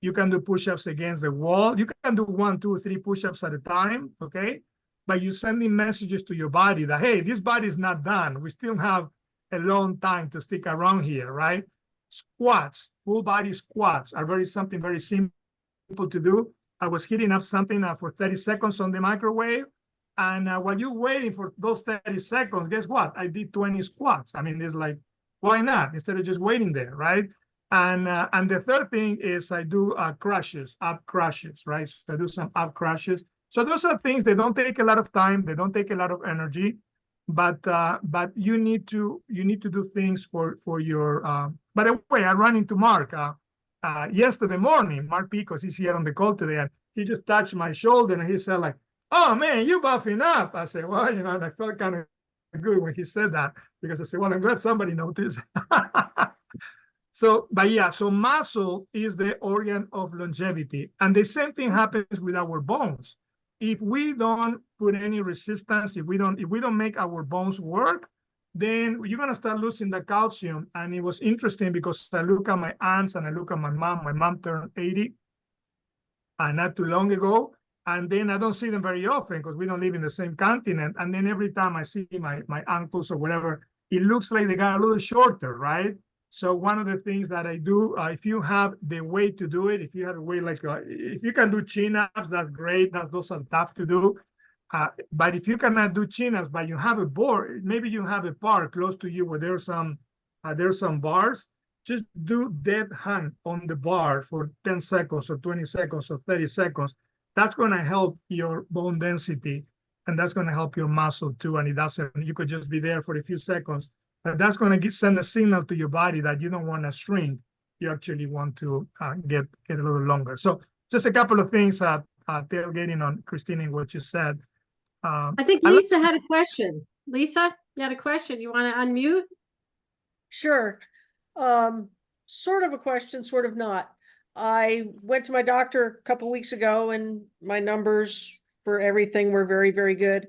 You can do push-ups against the wall. You can do 1, 2, 3 push-ups at a time, okay? But you're sending messages to your body that, hey, this body is not done. We still have a long time to stick around here, right? Squats, full body squats are something very simple to do. I was heating up something for 30 seconds on the microwave. And while you're waiting for those 30 seconds, guess what? I did 20 squats. I mean, it's like, why not? Instead of just waiting there, right? And the third thing is I do crushes, ab crushes, right? So I do some ab crushes. So those are things that don't take a lot of time, they don't take a lot of energy, but you need to do things for your. By the way, I ran into Mark yesterday morning. Mark Picos, he's here on the call today, and he just touched my shoulder and he said, like, "Oh man, you buffing up." I said, "Well, you know," and I felt kind of good when he said that, because I said, "Well, I'm glad somebody noticed." So, but yeah, so muscle is the organ of longevity. And the same thing happens with our bones. If we don't put any resistance, if we don't make our bones work, then you're gonna start losing the calcium. And it was interesting because I look at my aunts and I look at my mom. My mom turned 80 not too long ago. And then I don't see them very often because we don't live in the same continent. And then every time I see my uncles or whatever, it looks like they got a little shorter, right? So one of the things that I do, if you have the way to do it, if you have a way like, if you can do chin-ups, that's great. Those are tough to do. But if you cannot do chin-ups, but you have a board, maybe you have a bar close to you where there's some bars, just do dead hand on the bar for 10 seconds or 20 seconds or 30 seconds. That's going to help your bone density, and that's going to help your muscle too. And it doesn't, you could just be there for a few seconds. But that's going to send a signal to your body that you don't want to shrink. You actually want to get a little longer. So just a couple of things tailgating on Christine, what you said. I think Lisa had a question. Lisa, you had a question. You want to unmute? Sure. Sort of a question, sort of not. I went to my doctor a couple weeks ago and my numbers for everything were very, very good.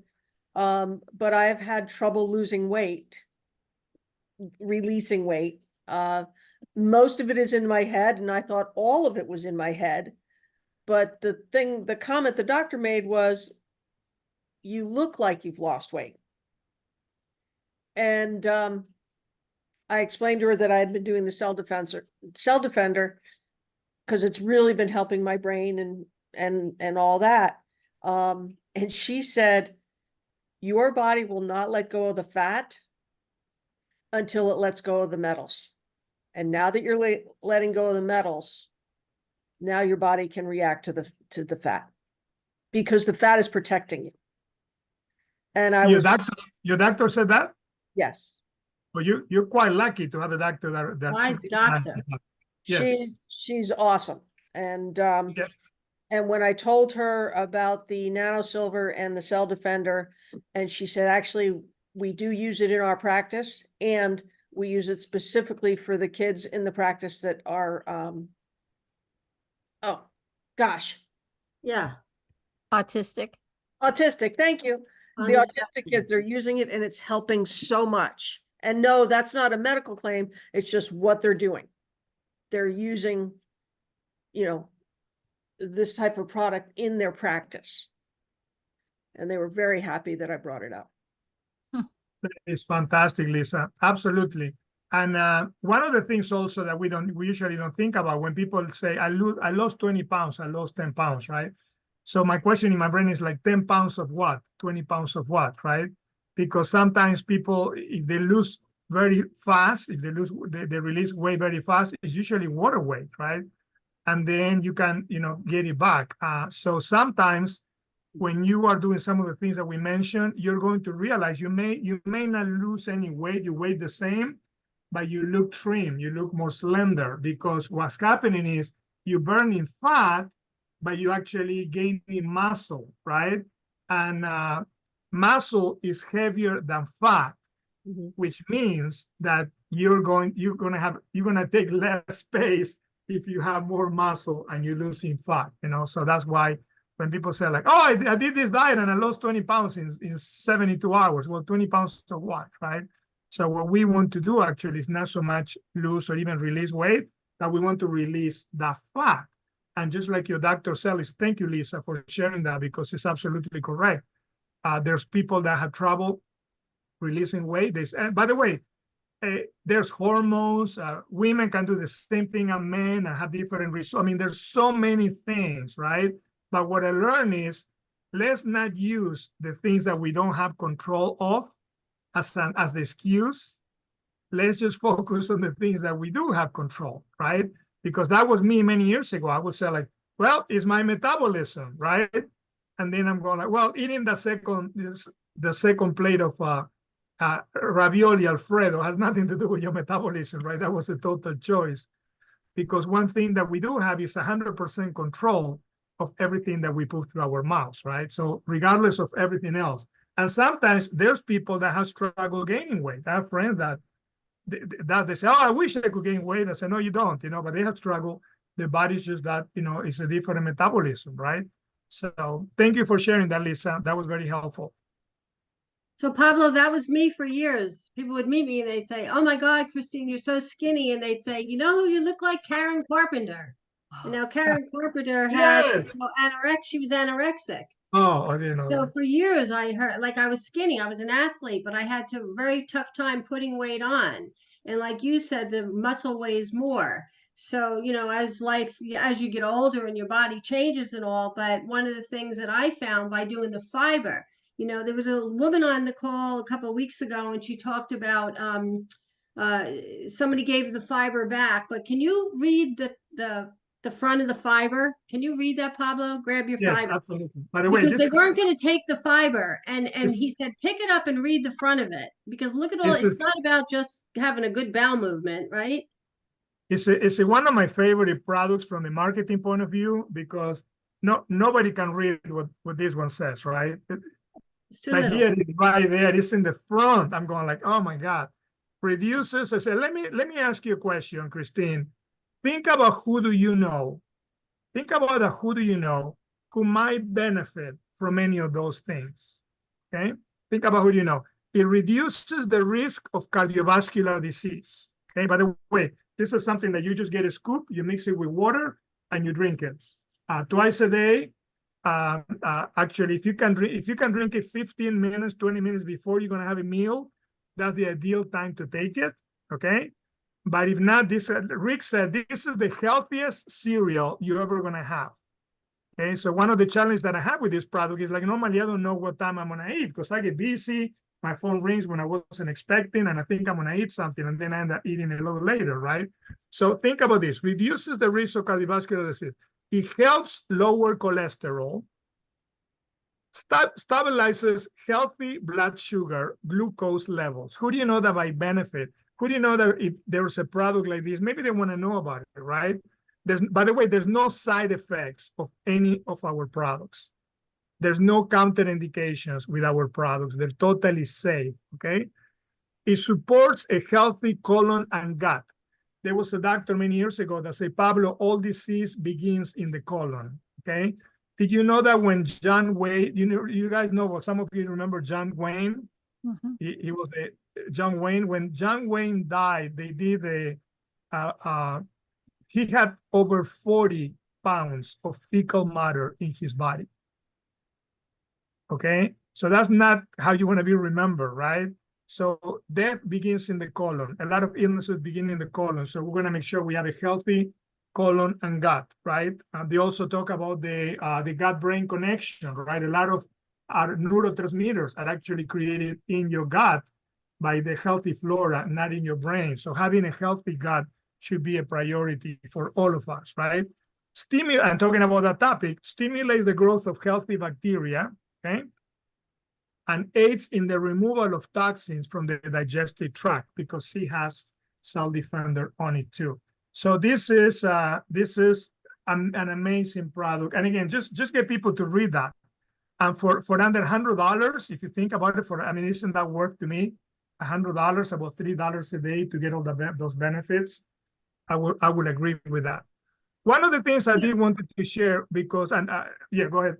But I've had trouble losing weight, releasing weight. Most of it is in my head, and I thought all of it was in my head. But the comment the doctor made was, you look like you've lost weight. And I explained to her that I had been doing the cell defender, because it's really been helping my brain and all that. And she said, your body will not let go of the fat until it lets go of the metals. And now that you're letting go of the metals, now your body can react to the fat, because the fat is protecting you. And I was, Your doctor said that? yes. Well, you're quite lucky to have a doctor that Wise doctor. Yes. She's awesome. And Yes. and when I told her about the nano silver and the cell defender, and she said, actually, we do use it in our practice, and we use it specifically for the kids in the practice that are, oh, gosh, Yeah. Autistic. autistic. Thank you. On The the autistic spectrum. kids are using it, and it's helping so much. And no, that's not a medical claim. It's just what they're doing. They're using, this type of product in their practice. And they were very happy that I brought it up. It's fantastic, Lisa. Absolutely. And one of the things also that we usually don't think about when people say, I lost 20 pounds, I lost 10 pounds, right? So my question in my brain is like 10 pounds of what? 20 pounds of what, right? Because sometimes people, if they lose very fast, if they release weight very fast, it's usually water weight, right? And then you can, get it back. So sometimes when you are doing some of the things that we mentioned, you're going to realize you may not lose any weight, you weigh the same, but you look trim, you look more slender, because what's happening is you're burning fat, but you actually gaining muscle, right? And muscle is heavier than fat, which means that you're gonna take less space if you have more muscle and you're losing fat, So that's why when people say like, oh, I did this diet and I lost 20 pounds in 72 hours. Well, 20 pounds of what, right? So what we want to do actually is not so much lose or even release weight, that we want to release the fat. And just like your doctor said, thank you, Lisa, for sharing that, because it's absolutely correct. There's people that have trouble releasing weight. And by the way, there's hormones. Women can do the same thing as men and have different results. I mean, there's so many things, right? But what I learned is, let's not use the things that we don't have control of as the excuse. Let's just focus on the things that we do have control, right? Because that was me many years ago. I would say like, well, it's my metabolism, right? And then I'm going like, well, eating the second plate of ravioli Alfredo has nothing to do with your metabolism, right? That was a total choice. Because one thing that we do have is 100% control of everything that we put through our mouths, right? So regardless of everything else. And sometimes there's people that have struggled gaining weight. I have friends that they say, oh, I wish I could gain weight. I say, no, you don't, but they have struggled. The body's just that, it's a different metabolism, right? So thank you for sharing that, Lisa. That was very helpful. So Pablo, that was me for years. People would meet me and they'd say, oh my God, Christine, you're so skinny. And they'd say, you know who you look like? Karen Carpenter. Karen Carpenter had she was anorexic. Oh, I didn't know So that. for years I heard, like, I was skinny, I was an athlete, but I had to very tough time putting weight on. And like you said, the muscle weighs more. So, as you get older and your body changes and all, but one of the things that I found by doing the fiber, there was a woman on the call a couple of weeks ago and she talked about somebody gave the fiber back, but can you read the front of the fiber? Can you read that, Pablo? Grab your Yes, fiber. absolutely. By the way, Because they weren't going to take the fiber. And he said, pick it up and read the front of it. Because look at all, it's not about just having a good bowel movement, right? It's one of my favorite products from the marketing point of view, because nobody can read what this one says, right? It's too Like little. here, it's right there, it's in the front. I'm going like, oh my God. Reduces, I said, let me ask you a question, Christine. Think about who do you know? Think about who do you know who might benefit from any of those things, okay? Think about who you know. It reduces the risk of cardiovascular disease, okay? By the way, this is something that you just get a scoop, you mix it with water, and you drink it. Twice a day, Actually, if you can drink it 15 minutes, 20 minutes before you're gonna have a meal, that's the ideal time to take it. Okay, but if not, this Rick said this is the healthiest cereal you're ever gonna have. Okay, so one of the challenges that I have with this product is like normally I don't know what time I'm gonna eat because I get busy. My phone rings when I wasn't expecting, and I think I'm gonna eat something, and then I end up eating a little later, right? So think about this: reduces the risk of cardiovascular disease. It helps lower cholesterol, stabilizes healthy blood sugar, glucose levels. Who do you know that by benefit? Who do you know that if there's a product like this, maybe they want to know about it, right? By the way, there's no side effects of any of our products. There's no counterindications with our products. They're totally safe, okay? It supports a healthy colon and gut. There was a doctor many years ago that said, Pablo, all disease begins in the colon, okay? Did you know that when John Wayne, you guys know, well, some of you remember John Wayne? Mm-hmm. He was John Wayne. When John Wayne died, they did he had over 40 pounds of fecal matter in his body. Okay, so that's not how you want to be remembered, right? So death begins in the colon. A lot of illnesses begin in the colon. So we're going to make sure we have a healthy colon and gut, right? They also talk about the gut-brain connection, right? A lot of our neurotransmitters are actually created in your gut by the healthy flora, not in your brain. So having a healthy gut should be a priority for all of us, right? I'm talking about that topic, stimulates the growth of healthy bacteria, okay? And aids in the removal of toxins from the digestive tract because he has Cell Defender on it too. So this is an amazing product. And again, just get people to read that. And for under $100, if you think about it, isn't that worth to me? $100, about $3 a day to get all those benefits. I would agree with that. One of the things I did wanted to share because, yeah, go ahead.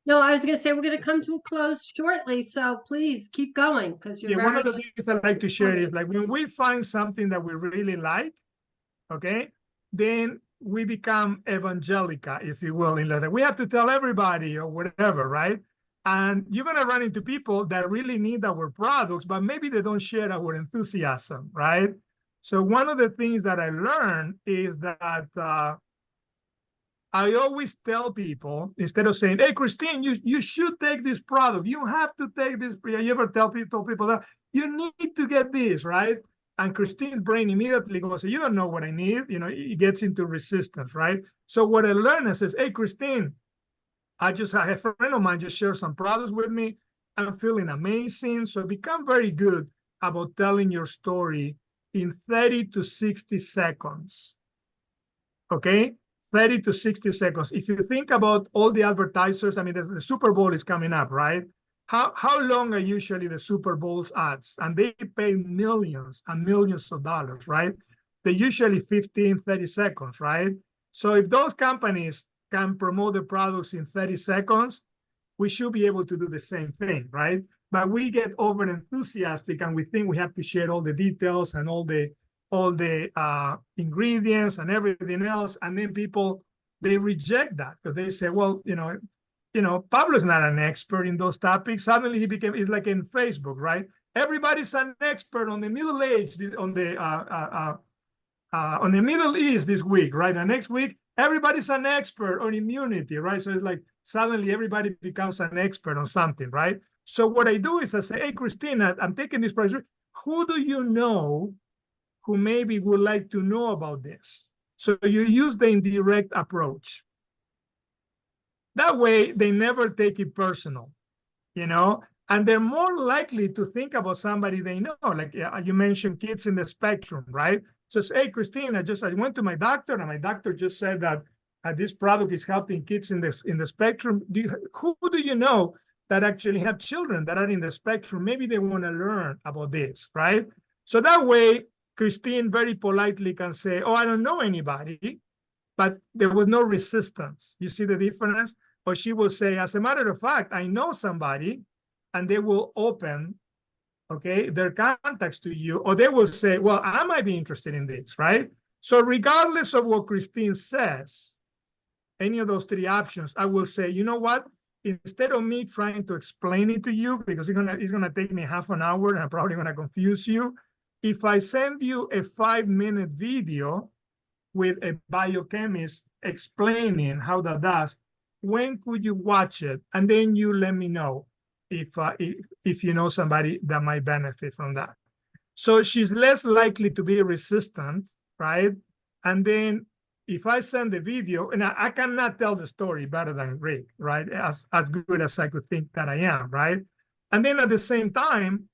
No, I was going to say we're going to come to a close shortly, so please keep going because you're one of the things I like to share is like when we find something that we really like, okay, then we become evangelica, if you will, in that we have to tell everybody or whatever, right? And you're going to run into people that really need our products, but maybe they don't share our enthusiasm, right? So one of the things that I learned is that I always tell people, instead of saying, hey, Christine, you should take this product. You have to take this. You ever tell people that you need to get this, right? And Christine's brain immediately goes, you don't know what I need. It gets into resistance, right? So what I learned is, hey, Christine, I had a friend of mine just share some products with me. I'm feeling amazing. So become very good about telling your story in 30 to 60 seconds, okay? 30 to 60 seconds. If you think about all the advertisers, the Super Bowl is coming up, right? How long are usually the Super Bowl's ads? And they pay millions and millions of dollars, right? They're usually 15, 30 seconds, right? So if those companies can promote the products in 30 seconds, we should be able to do the same thing, right? But we get over enthusiastic and we think we have to share all the details and all the ingredients and everything else, and then people, they reject that because they say, well, Pablo's not an expert in those topics. Suddenly it's like in Facebook, right? Everybody's an expert on the Middle Age, on the Middle East this week, right? And next week, everybody's an expert on immunity, right? So it's like suddenly everybody becomes an expert on something, right? So what I do is I say, hey, Christina, I'm taking this price. Who do you know who maybe would like to know about this? So you use the indirect approach. That way, they never take it personal, and they're more likely to think about somebody they know. Like you mentioned kids in the spectrum, right? So say, hey, Christine, I went to my doctor, and my doctor just said that this product is helping kids in the spectrum. Who do you know that actually have children that are in the spectrum? Maybe they want to learn about this, right? So that way, Christine very politely can say, oh, I don't know anybody, but there was no resistance. You see the difference? Or she will say, as a matter of fact, I know somebody, and they will open, okay, their contacts to you, or they will say, well, I might be interested in this, right? So regardless of what Christine says, any of those three options, I will say, you know what? Instead of me trying to explain it to you, because it's gonna take me half an hour and I'm probably gonna confuse you. If I send you a 5-minute video with a biochemist explaining how that does, when could you watch it? And then you let me know if you know somebody that might benefit from that. So she's less likely to be resistant, right? And then if I send the video, and I cannot tell the story better than Rick, right? As good as I could think that I am, right? And then at the same time,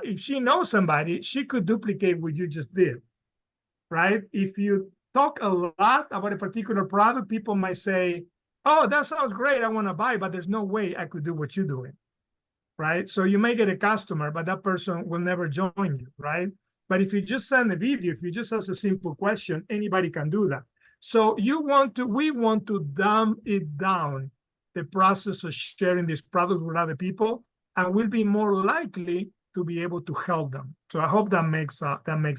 if she knows somebody, she could duplicate what you just did, right? If you talk a lot about a particular product, people might say, oh, that sounds great, I want to buy, but there's no way I could do what you're doing, right? So you may get a customer, but that person will never join you, right? But if you just send a video, if you just ask a simple question, anybody can do that. So we want to dumb it down, the process of sharing this product with other people, and we'll be more likely to be able to help them. So I hope that makes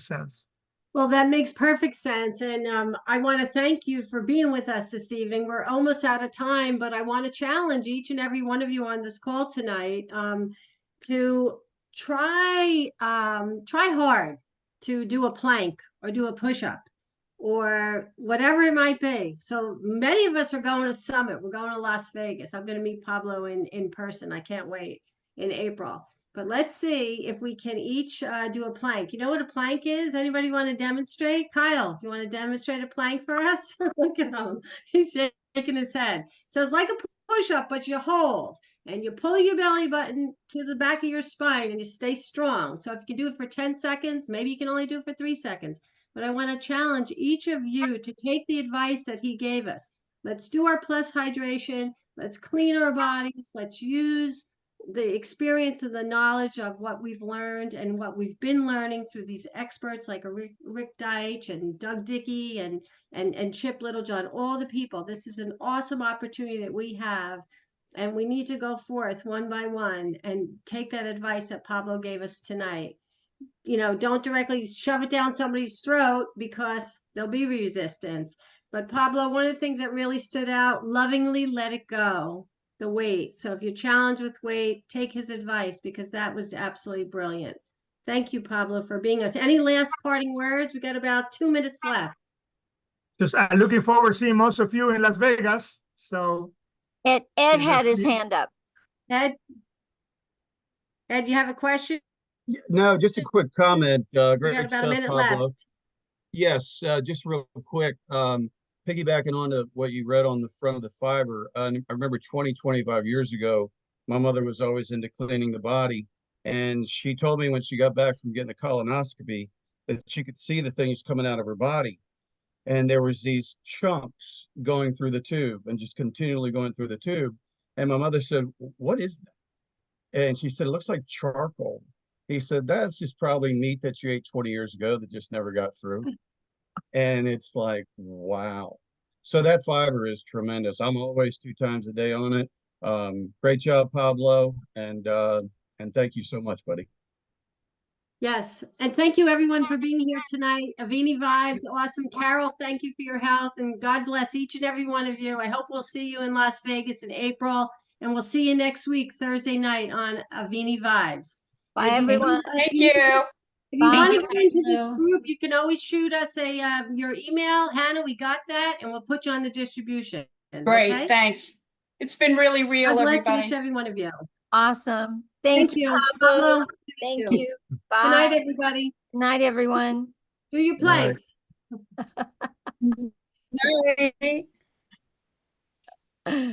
sense. Well, that makes perfect sense. And I want to thank you for being with us this evening. We're almost out of time, but I want to challenge each and every one of you on this call tonight to try hard to do a plank or do a push-up or whatever it might be. So many of us are going to Summit. We're going to Las Vegas. I'm going to meet Pablo in person. I can't wait, in April. But let's see if we can each do a plank. You know what a plank is? Anybody want to demonstrate? Kyle, if you want to demonstrate a plank for us? Look at him. He's shaking his head. So it's like a push-up, but you hold. And you pull your belly button to the back of your spine and you stay strong. So if you can do it for 10 seconds, maybe you can only do it for 3 seconds. But I want to challenge each of you to take the advice that he gave us. Let's do our plus hydration. Let's clean our bodies. Let's use the experience and the knowledge of what we've learned and what we've been learning through these experts like Rick Deitch and Doug Dickey and Chip Littlejohn, all the people. This is an awesome opportunity that we have, and we need to go forth one by one and take that advice that Pablo gave us tonight. You know, don't directly shove it down somebody's throat because there'll be resistance. But Pablo, one of the things that really stood out, lovingly let it go. The weight. So if you're challenged with weight, take his advice because that was absolutely brilliant. Thank you, Pablo, for being us. Any last parting words? We got about 2 minutes left. Just looking forward to seeing most of you in Las Vegas. So Ed had his hand up. Ed, you have a question? No, just a quick comment. We got Great about stuff, a minute Pablo. left. Yes, just real quick. Piggybacking on to what you read on the front of the fiber. I remember 25 years ago, my mother was always into cleaning the body. And she told me when she got back from getting a colonoscopy that she could see the things coming out of her body. And there was these chunks going through the tube and just continually going through the tube. And my mother said, what is that? And she said, it looks like charcoal. He said, that's just probably meat that you ate 20 years ago that just never got through. And it's like, wow. So that fiber is tremendous. I'm always 2 times a day on it. Great job, Pablo. And thank you so much, buddy. Yes. And thank you everyone for being here tonight. Avini Vibes, awesome. Carol, thank you for your health and God bless each and every one of you. I hope we'll see you in Las Vegas in April and we'll see you next week, Thursday night on Avini Vibes. Bye, everyone. Thank you. If you Bye. want to get into this group, you can always shoot us your email. Hannah, we got that, and we'll put you on the distribution. Great, Okay? thanks. It's been really real, God bless everybody. each every one of you. Awesome. Thank you, Pablo. Pablo. Thank you. Bye. Good night, everybody. Good night, everyone. Do your planks. Bye.